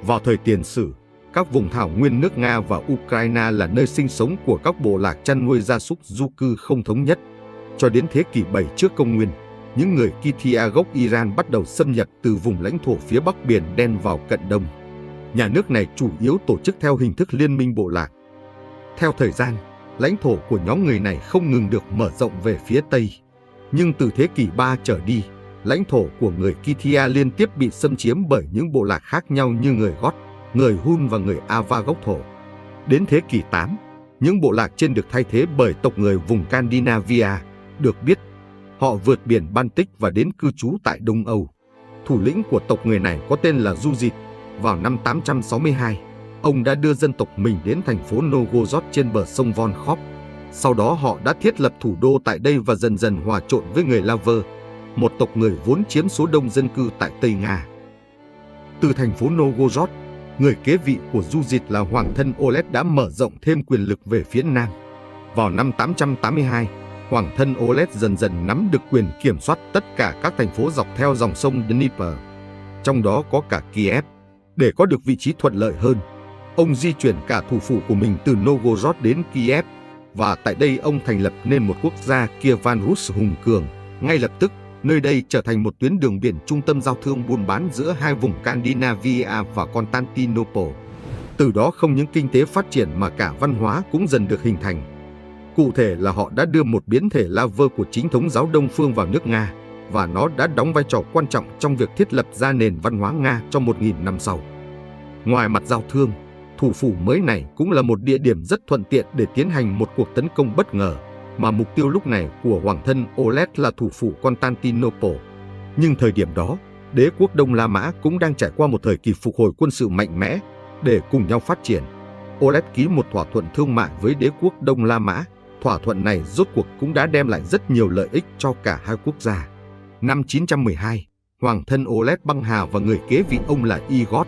Vào thời tiền sử, các vùng thảo nguyên nước Nga và Ukraine là nơi sinh sống của các bộ lạc chăn nuôi gia súc du cư không thống nhất. Cho đến thế kỷ 7 trước công nguyên, những người Scythia gốc Iran bắt đầu xâm nhập từ vùng lãnh thổ phía Bắc Biển Đen vào cận Đông. Nhà nước này chủ yếu tổ chức theo hình thức liên minh bộ lạc. Theo thời gian, lãnh thổ của nhóm người này không ngừng được mở rộng về phía Tây. Nhưng từ thế kỷ 3 trở đi, lãnh thổ của người Scythia liên tiếp bị xâm chiếm bởi những bộ lạc khác nhau như người Gót, người Hun và người Ava gốc Thổ. Đến thế kỷ 8, những bộ lạc trên được thay thế bởi tộc người vùng Scandinavia. Được biết, họ vượt biển Baltic và đến cư trú tại Đông Âu. Thủ lĩnh của tộc người này có tên là Yuzit. Vào năm 862, ông đã đưa dân tộc mình đến thành phố Novgorod trên bờ sông Volkhov. Sau đó họ đã thiết lập thủ đô tại đây và dần dần hòa trộn với người Laver, một tộc người vốn chiếm số đông dân cư tại Tây Nga. Từ thành phố Novgorod, người kế vị của Yuzit là hoàng thân Oleg đã mở rộng thêm quyền lực về phía Nam. Vào năm 882, hoàng thân Oleg dần dần nắm được quyền kiểm soát tất cả các thành phố dọc theo dòng sông Dnieper, trong đó có cả Kiev. Để có được vị trí thuận lợi hơn, ông di chuyển cả thủ phủ của mình từ Novgorod đến Kiev, và tại đây ông thành lập nên một quốc gia Kievan Rus hùng cường. Ngay lập tức, nơi đây trở thành một tuyến đường biển trung tâm giao thương buôn bán giữa hai vùng Scandinavia và Constantinople. Từ đó không những kinh tế phát triển mà cả văn hóa cũng dần được hình thành. Cụ thể là họ đã đưa một biến thể Laver của chính thống giáo Đông phương vào nước Nga, và nó đã đóng vai trò quan trọng trong việc thiết lập ra nền văn hóa Nga trong 1000 năm sau. Ngoài mặt giao thương, thủ phủ mới này cũng là một địa điểm rất thuận tiện để tiến hành một cuộc tấn công bất ngờ, mà mục tiêu lúc này của hoàng thân Oleg là thủ phủ Constantinople. Nhưng thời điểm đó, đế quốc Đông La Mã cũng đang trải qua một thời kỳ phục hồi quân sự mạnh mẽ. Để cùng nhau phát triển, Oleg ký một thỏa thuận thương mại với đế quốc Đông La Mã. Thỏa thuận này rốt cuộc cũng đã đem lại rất nhiều lợi ích cho cả hai quốc gia. Năm 912, hoàng thân Oleg băng hà và người kế vị ông là Igor.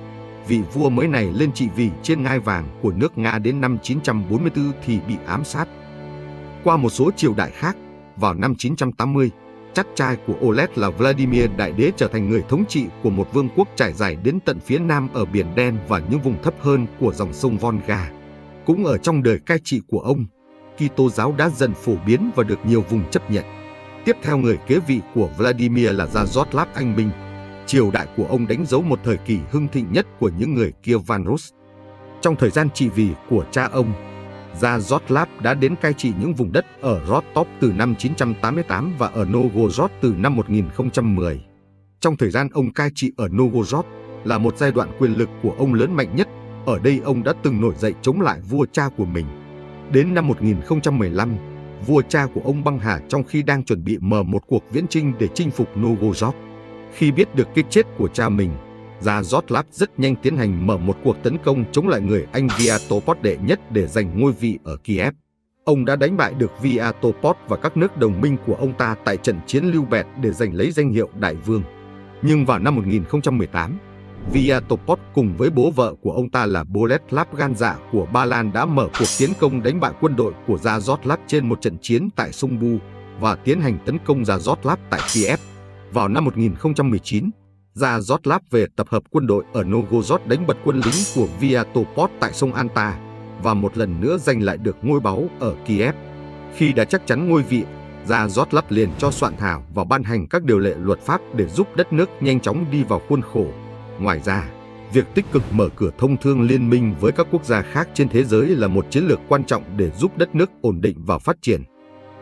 Vị vua mới này lên trị vì trên ngai vàng của nước Nga đến năm 944 thì bị ám sát. Qua một số triều đại khác, vào năm 980, chắc trai của Oleg là Vladimir Đại Đế trở thành người thống trị của một vương quốc trải dài đến tận phía nam ở Biển Đen và những vùng thấp hơn của dòng sông Volga. Cũng ở trong đời cai trị của ông, Kitô giáo đã dần phổ biến và được nhiều vùng chấp nhận. Tiếp theo người kế vị của Vladimir là Yaroslav Anh Minh. Triều đại của ông đánh dấu một thời kỳ hưng thịnh nhất của những người Kievan Rus. Trong thời gian trị vì của cha ông, Yaroslav đã đến cai trị những vùng đất ở Rostov từ năm 988 và ở Novgorod từ năm 1010. Trong thời gian ông cai trị ở Novgorod là một giai đoạn quyền lực của ông lớn mạnh nhất. Ở đây ông đã từng nổi dậy chống lại vua cha của mình. Đến năm 1015, vua cha của ông băng hà trong khi đang chuẩn bị mở một cuộc viễn chinh để chinh phục Novgorod. Khi biết được cái chết của cha mình, Yaroslav rất nhanh tiến hành mở một cuộc tấn công chống lại người Anh Vyatopod đệ nhất để giành ngôi vị ở Kiev. Ông đã đánh bại được Vyatopod và các nước đồng minh của ông ta tại trận chiến Lưu Bẹt để giành lấy danh hiệu đại vương. Nhưng vào năm 1018, Vyatopod cùng với bố vợ của ông ta là Boleslav gan dạ của Ba Lan đã mở cuộc tiến công đánh bại quân đội của Yaroslav trên một trận chiến tại sông Bu và tiến hành tấn công Yaroslav tại Kiev. Vào năm 1019, Yaroslav về tập hợp quân đội ở Novgorod đánh bật quân lính của Vyatopod tại sông Anta và một lần nữa giành lại được ngôi báu ở Kiev. Khi đã chắc chắn ngôi vị, Yaroslav liền cho soạn thảo và ban hành các điều lệ luật pháp để giúp đất nước nhanh chóng đi vào khuôn khổ. Ngoài ra, việc tích cực mở cửa thông thương liên minh với các quốc gia khác trên thế giới là một chiến lược quan trọng để giúp đất nước ổn định và phát triển.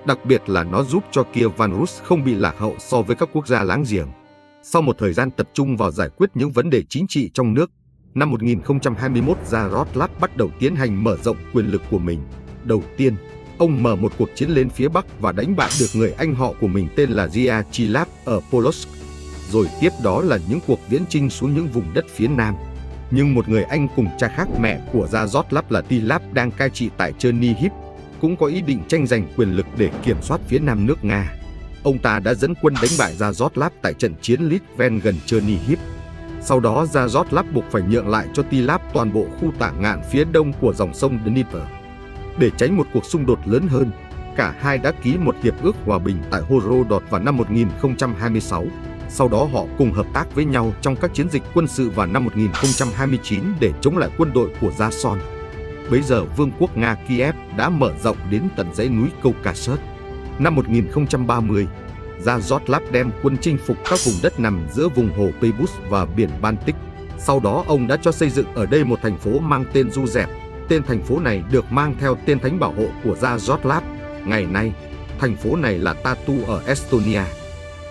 Đặc biệt là nó giúp cho Kievan Rus không bị lạc hậu so với các quốc gia láng giềng. Sau một thời gian tập trung vào giải quyết những vấn đề chính trị trong nước, năm 1021 Yaroslav bắt đầu tiến hành mở rộng quyền lực của mình. Đầu tiên, ông mở một cuộc chiến lên phía Bắc và đánh bại được người anh họ của mình tên là Vyacheslav ở Polotsk. Rồi tiếp đó là những cuộc viễn chinh xuống những vùng đất phía Nam. Nhưng một người anh cùng cha khác mẹ của Yaroslav là Tilav đang cai trị tại Chernihiv cũng có ý định tranh giành quyền lực để kiểm soát phía nam nước Nga. Ông ta đã dẫn quân đánh bại Yaroslav tại trận chiến Litven gần Chernihiv. Sau đó Yaroslav buộc phải nhượng lại cho Tilav toàn bộ khu tả ngạn phía đông của dòng sông Dnieper. Để tránh một cuộc xung đột lớn hơn, cả hai đã ký một hiệp ước hòa bình tại Horodot vào năm 1026. Sau đó họ cùng hợp tác với nhau trong các chiến dịch quân sự vào năm 1029 để chống lại quân đội của Jason. Bấy giờ Vương quốc Nga Kiev đã mở rộng đến tận dãy núi Caucasus. Năm 1030, Yaroslav đem quân chinh phục các vùng đất nằm giữa vùng hồ Peibus và biển Baltic. Sau đó ông đã cho xây dựng ở đây một thành phố mang tên Ruzhev. Tên thành phố này được mang theo tên thánh bảo hộ của Yaroslav. Ngày nay, thành phố này là Tartu ở Estonia.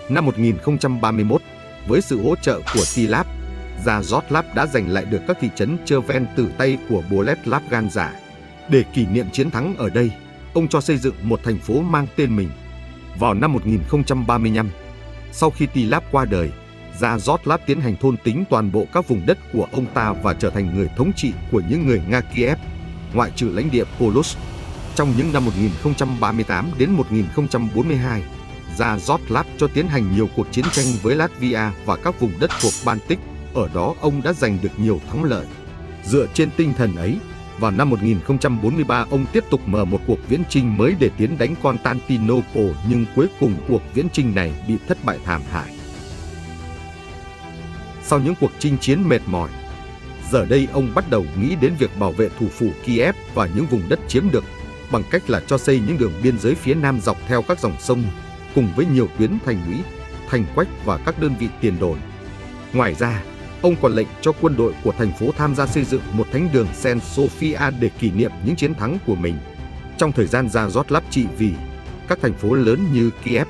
Năm 1031, với sự hỗ trợ của Tilav, Yaroslav đã giành lại được các thị trấn Cherven từ tay của Boleslav Gan Giả. Để kỷ niệm chiến thắng ở đây, ông cho xây dựng một thành phố mang tên mình. Vào năm 1035, sau khi Tilav qua đời, Yaroslav tiến hành thôn tính toàn bộ các vùng đất của ông ta và trở thành người thống trị của những người Nga Kiev, ngoại trừ lãnh địa Polos. Trong những năm 1038 đến 1042, Yaroslav cho tiến hành nhiều cuộc chiến tranh với Latvia và các vùng đất thuộc Baltic. Ở đó ông đã giành được nhiều thắng lợi. Dựa trên tinh thần ấy, vào năm 1043 ông tiếp tục mở một cuộc viễn chinh mới để tiến đánh Constantinople, nhưng cuối cùng cuộc viễn chinh này bị thất bại thảm hại. Sau những cuộc chinh chiến mệt mỏi, giờ đây ông bắt đầu nghĩ đến việc bảo vệ thủ phủ Kiev và những vùng đất chiếm được bằng cách là cho xây những đường biên giới phía nam dọc theo các dòng sông, cùng với nhiều tuyến thành lũy, thành quách và các đơn vị tiền đồn. Ngoài ra, ông còn lệnh cho quân đội của thành phố tham gia xây dựng một thánh đường Saint Sophia để kỷ niệm những chiến thắng của mình. Trong thời gian Yaroslav trị vì, các thành phố lớn như Kiev,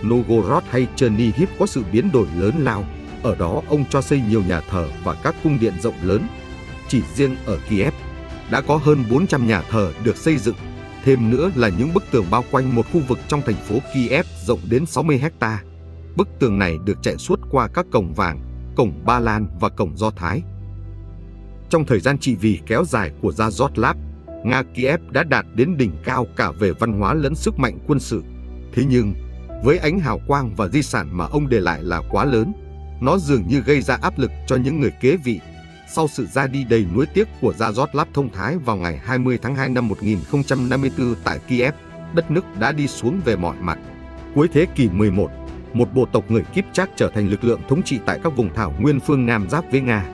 Novgorod hay Chernihiv có sự biến đổi lớn lao. Ở đó ông cho xây nhiều nhà thờ và các cung điện rộng lớn. Chỉ riêng ở Kiev, đã có hơn 400 nhà thờ được xây dựng. Thêm nữa là những bức tường bao quanh một khu vực trong thành phố Kiev rộng đến 60 ha. Bức tường này được chạy suốt qua các cổng vàng, cổng Ba Lan và cổng Do Thái. Trong thời gian trị vì kéo dài của Yaroslav, Nga Kiev đã đạt đến đỉnh cao cả về văn hóa lẫn sức mạnh quân sự. Thế nhưng, với ánh hào quang và di sản mà ông để lại là quá lớn, nó dường như gây ra áp lực cho những người kế vị. Sau sự ra đi đầy nuối tiếc của Yaroslav thông thái vào ngày 20 tháng 2 năm 1054 tại Kiev, đất nước đã đi xuống về mọi mặt. Cuối thế kỷ 11, một bộ tộc người Kipchak trở thành lực lượng thống trị tại các vùng thảo nguyên phương Nam giáp với Nga.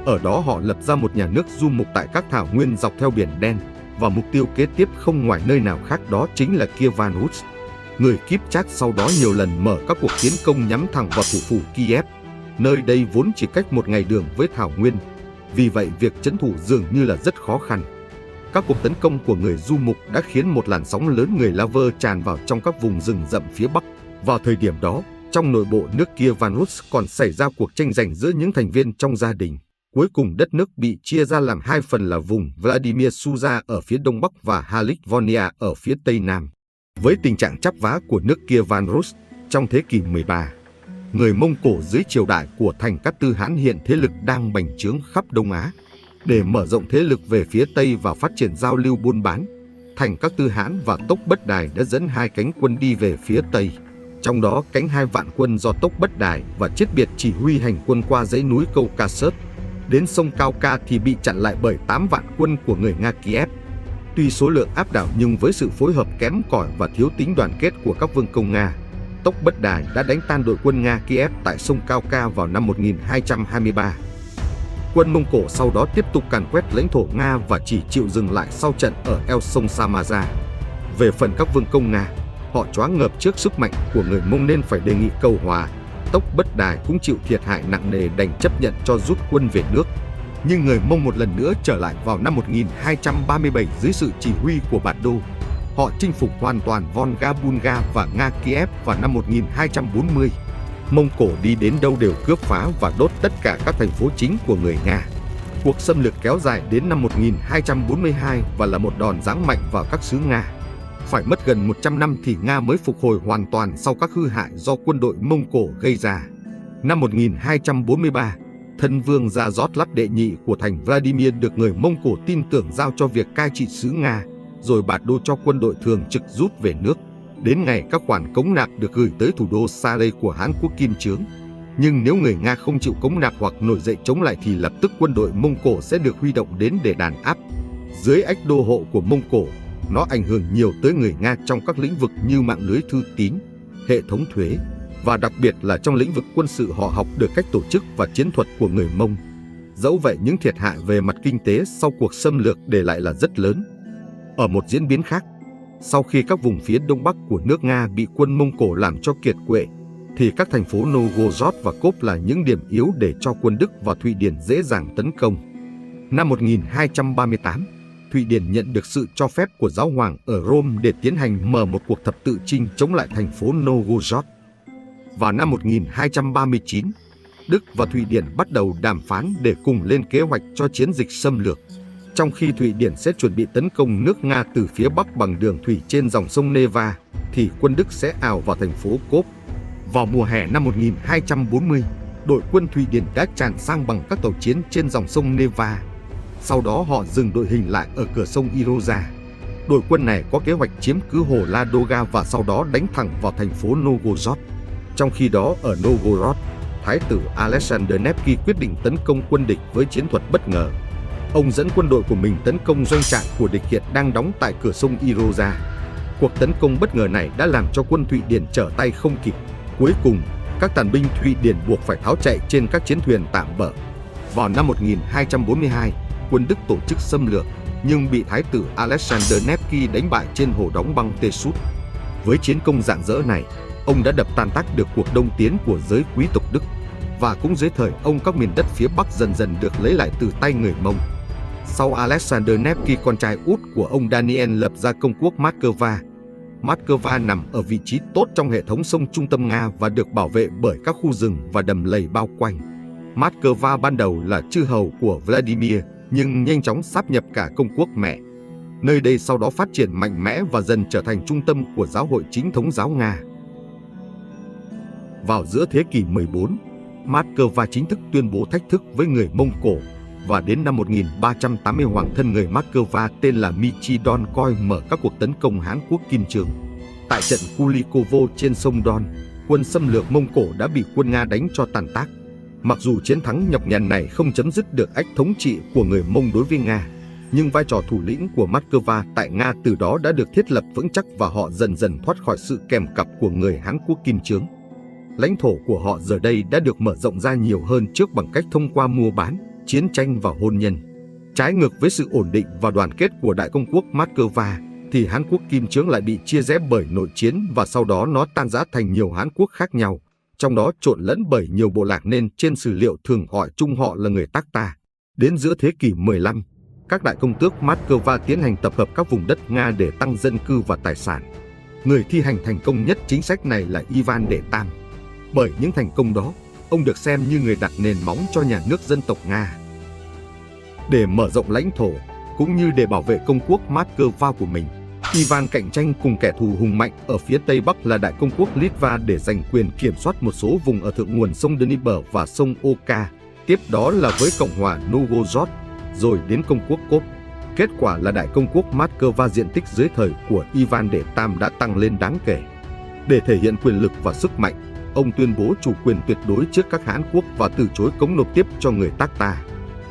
Ở đó họ lập ra một nhà nước du mục tại các thảo nguyên dọc theo Biển Đen, và mục tiêu kế tiếp không ngoài nơi nào khác đó chính là Kievan Rus. Người Kipchak sau đó nhiều lần mở các cuộc tiến công nhắm thẳng vào thủ phủ Kiev. Nơi đây vốn chỉ cách một ngày đường với thảo nguyên, vì vậy việc trấn thủ dường như là rất khó khăn. Các cuộc tấn công của người du mục đã khiến một làn sóng lớn người Slav tràn vào trong các vùng rừng rậm phía Bắc. Vào thời điểm đó, trong nội bộ nước Kievan Rus còn xảy ra cuộc tranh giành giữa những thành viên trong gia đình. Cuối cùng đất nước bị chia ra làm hai phần là vùng Vladimir Suza ở phía đông bắc và Halivonia ở phía tây nam. Với tình trạng chắp vá của nước Kievan Rus trong thế kỷ 13, người Mông Cổ dưới triều đại của Thành Cát Tư Hãn hiện thế lực đang bành trướng khắp Đông Á. Để mở rộng thế lực về phía Tây và phát triển giao lưu buôn bán, Thành Cát Tư Hãn và Tốc Bất Đài đã dẫn hai cánh quân đi về phía Tây. Trong đó cánh 2 vạn quân do Tốc Bất Đài và Chiết Biệt chỉ huy hành quân qua dãy núi Caucasus. Đến sông Cao Ca thì bị chặn lại bởi 8 vạn quân của người Nga Kiev. Tuy số lượng áp đảo nhưng với sự phối hợp kém cỏi và thiếu tính đoàn kết của các vương công Nga, Tốc Bất Đài đã đánh tan đội quân Nga Kiev tại sông Cao Ca vào năm 1223. Quân Mông Cổ sau đó tiếp tục càn quét lãnh thổ Nga và chỉ chịu dừng lại sau trận ở eo sông Samaza. Về phần các vương công Nga, họ choáng ngợp trước sức mạnh của người Mông nên phải đề nghị cầu hòa. Tốc Bất Đài cũng chịu thiệt hại nặng nề đành chấp nhận cho rút quân về nước. Nhưng người Mông một lần nữa trở lại vào năm 1237 dưới sự chỉ huy của Bạt Đô. Họ chinh phục hoàn toàn Volga Bulga và Nga Kiev vào năm 1240. Mông Cổ đi đến đâu đều cướp phá và đốt tất cả các thành phố chính của người Nga. Cuộc xâm lược kéo dài đến năm 1242 và là một đòn giáng mạnh vào các xứ Nga. Phải mất gần 100 năm thì Nga mới phục hồi hoàn toàn sau các hư hại do quân đội Mông Cổ gây ra. Năm 1243, thân vương Yaroslav đệ nhị của thành Vladimir được người Mông Cổ tin tưởng giao cho việc cai trị xứ Nga, rồi Bạt Đô cho quân đội thường trực rút về nước. Đến ngày các khoản cống nạp được gửi tới thủ đô Sare của Hán Quốc Kim Chướng. Nhưng nếu người Nga không chịu cống nạp hoặc nổi dậy chống lại thì lập tức quân đội Mông Cổ sẽ được huy động đến để đàn áp. Dưới ách đô hộ của Mông Cổ, nó ảnh hưởng nhiều tới người Nga trong các lĩnh vực như mạng lưới thư tín, hệ thống thuế, và đặc biệt là trong lĩnh vực quân sự họ học được cách tổ chức và chiến thuật của người Mông. Dẫu vậy, những thiệt hại về mặt kinh tế sau cuộc xâm lược để lại là rất lớn. Ở một diễn biến khác, sau khi các vùng phía đông bắc của nước Nga bị quân Mông Cổ làm cho kiệt quệ, thì các thành phố Novgorod và Kop là những điểm yếu để cho quân Đức và Thụy Điển dễ dàng tấn công. Năm 1238, Thụy Điển nhận được sự cho phép của giáo hoàng ở Rome để tiến hành mở một cuộc thập tự chinh chống lại thành phố Novgorod. Vào năm 1239, Đức và Thụy Điển bắt đầu đàm phán để cùng lên kế hoạch cho chiến dịch xâm lược. Trong khi Thụy Điển sẽ chuẩn bị tấn công nước Nga từ phía bắc bằng đường thủy trên dòng sông Neva, thì quân Đức sẽ ào vào thành phố Kop. Vào mùa hè năm 1240, đội quân Thụy Điển đã tràn sang bằng các tàu chiến trên dòng sông Neva. Sau đó họ dừng đội hình lại ở cửa sông Iroza. Đội quân này có kế hoạch chiếm cứ hồ Ladoga và sau đó đánh thẳng vào thành phố Novgorod. Trong khi đó ở Novgorod, Thái tử Alexander Nevsky quyết định tấn công quân địch với chiến thuật bất ngờ. Ông dẫn quân đội của mình tấn công doanh trại của địch hiện đang đóng tại cửa sông Iroza. Cuộc tấn công bất ngờ này đã làm cho quân Thụy Điển trở tay không kịp. Cuối cùng, các tàn binh Thụy Điển buộc phải tháo chạy trên các chiến thuyền tạm bợ. Vào năm 1242, quân Đức tổ chức xâm lược, nhưng bị Thái tử Alexander Nevsky đánh bại trên hồ đóng băng Tê-sút. Với chiến công rạng rỡ này, ông đã đập tan tác được cuộc đông tiến của giới quý tộc Đức, và cũng dưới thời ông các miền đất phía Bắc dần dần được lấy lại từ tay người Mông. Sau Alexander Nevsky, con trai út của ông Daniel lập ra công quốc Moscow. Moscow nằm ở vị trí tốt trong hệ thống sông trung tâm Nga và được bảo vệ bởi các khu rừng và đầm lầy bao quanh. Moscow ban đầu là chư hầu của Vladimir, nhưng nhanh chóng sáp nhập cả công quốc mẹ. Nơi đây sau đó phát triển mạnh mẽ và dần trở thành trung tâm của giáo hội chính thống giáo Nga. Vào giữa thế kỷ 14, Moscow chính thức tuyên bố thách thức với người Mông Cổ, và đến năm 1380 hoàng thân người Moscow tên là Michidon Khoi mở các cuộc tấn công Hán quốc Kim Chương. Tại trận Kulikovo trên sông Don, quân xâm lược Mông Cổ đã bị quân Nga đánh cho tàn tác. Mặc dù chiến thắng nhọc nhằn này không chấm dứt được ách thống trị của người Mông đối với Nga, nhưng vai trò thủ lĩnh của Moscow tại Nga từ đó đã được thiết lập vững chắc và họ dần dần thoát khỏi sự kèm cặp của người Hán quốc Kim Chương. Lãnh thổ của họ giờ đây đã được mở rộng ra nhiều hơn trước bằng cách thông qua mua bán, chiến tranh và hôn nhân. Trái ngược với sự ổn định và đoàn kết của Đại công quốc Moscow, thì Hán quốc Kim Chương lại bị chia rẽ bởi nội chiến và sau đó nó tan rã thành nhiều Hán quốc khác nhau, trong đó trộn lẫn bởi nhiều bộ lạc nên trên sử liệu thường gọi chung họ là người Takta. Đến giữa thế kỷ 15, các đại công tước Moscow tiến hành tập hợp các vùng đất Nga để tăng dân cư và tài sản. Người thi hành thành công nhất chính sách này là Ivan Đệ Tam. Bởi những thành công đó, ông được xem như người đặt nền móng cho nhà nước dân tộc Nga. Để mở rộng lãnh thổ, cũng như để bảo vệ công quốc Moscow của mình, Ivan cạnh tranh cùng kẻ thù hùng mạnh ở phía Tây Bắc là Đại công quốc Litva để giành quyền kiểm soát một số vùng ở thượng nguồn sông Dnieper và sông Oka. Tiếp đó là với Cộng hòa Novgorod, rồi đến công quốc Kop. Kết quả là Đại công quốc Moscow diện tích dưới thời của Ivan Đệ Tam đã tăng lên đáng kể. Để thể hiện quyền lực và sức mạnh, ông tuyên bố chủ quyền tuyệt đối trước các Hán quốc và từ chối cống nộp tiếp cho người Takta.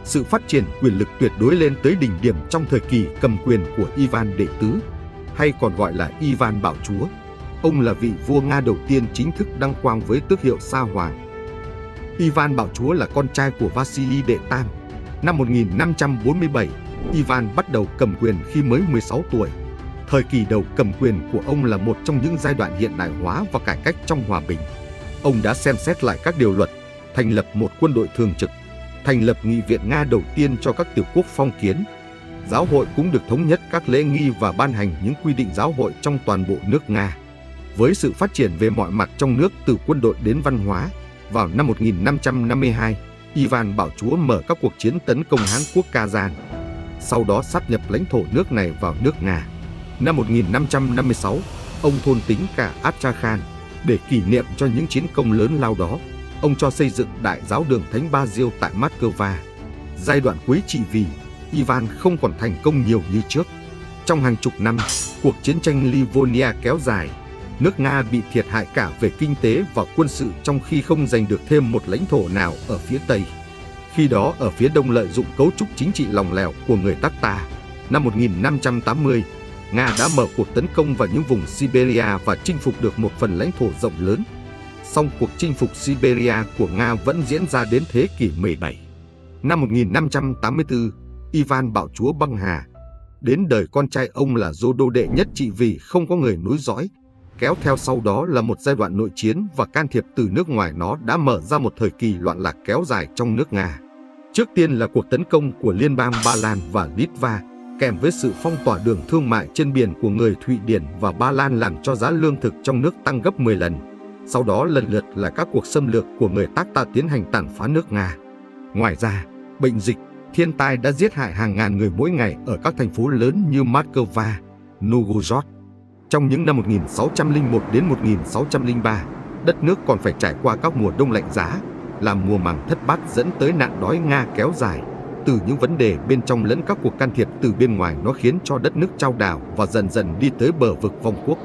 Sự phát triển quyền lực tuyệt đối lên tới đỉnh điểm trong thời kỳ cầm quyền của Ivan Đệ Tứ, hay còn gọi là Ivan Bảo Chúa. Ông là vị vua Nga đầu tiên chính thức đăng quang với tước hiệu Sa Hoàng. Ivan Bảo Chúa là con trai của Vasily Đệ Tam. Năm 1547, Ivan bắt đầu cầm quyền khi mới 16 tuổi. Thời kỳ đầu cầm quyền của ông là một trong những giai đoạn hiện đại hóa và cải cách trong hòa bình. Ông đã xem xét lại các điều luật, thành lập một quân đội thường trực, thành lập nghị viện Nga đầu tiên cho các tiểu quốc phong kiến. Giáo hội cũng được thống nhất các lễ nghi và ban hành những quy định giáo hội trong toàn bộ nước Nga. Với sự phát triển về mọi mặt trong nước từ quân đội đến văn hóa, vào năm 1552, Ivan Bảo Chúa mở các cuộc chiến tấn công Hán quốc Kazan. Sau đó sáp nhập lãnh thổ nước này vào nước Nga. Năm 1556, ông thôn tính cả Astrakhan. Để kỷ niệm cho những chiến công lớn lao đó, ông cho xây dựng Đại giáo đường Thánh Basil tại Moscow. Giai đoạn cuối trị vì, Ivan không còn thành công nhiều như trước. Trong hàng chục năm, cuộc chiến tranh Livonia kéo dài. Nước Nga bị thiệt hại cả về kinh tế và quân sự trong khi không giành được thêm một lãnh thổ nào ở phía Tây. Khi đó ở phía Đông lợi dụng cấu trúc chính trị lỏng lẻo của người Takta. Năm 1580, Nga đã mở cuộc tấn công vào những vùng Siberia và chinh phục được một phần lãnh thổ rộng lớn. Song cuộc chinh phục Siberia của Nga vẫn diễn ra đến thế kỷ 17. Năm 1584, Ivan Bạo Chúa băng hà. Đến đời con trai ông là Rhodo đệ nhất trị vì không có người nối dõi. Kéo theo sau đó là một giai đoạn nội chiến và can thiệp từ nước ngoài, nó đã mở ra một thời kỳ loạn lạc kéo dài trong nước Nga. Trước tiên là cuộc tấn công của liên bang Ba Lan và Litva, kèm với sự phong tỏa đường thương mại trên biển của người Thụy Điển và Ba Lan làm cho giá lương thực trong nước tăng gấp 10 lần. Sau đó lần lượt là các cuộc xâm lược của người Tác-ta tiến hành tàn phá nước Nga. Ngoài ra, bệnh dịch, thiên tai đã giết hại hàng ngàn người mỗi ngày ở các thành phố lớn như Moscow, Novgorod. Trong những năm 1601 đến 1603, đất nước còn phải trải qua các mùa đông lạnh giá, làm mùa màng thất bát dẫn tới nạn đói Nga kéo dài. Từ những vấn đề bên trong lẫn các cuộc can thiệp từ bên ngoài, nó khiến cho đất nước chao đảo và dần dần đi tới bờ vực vong quốc.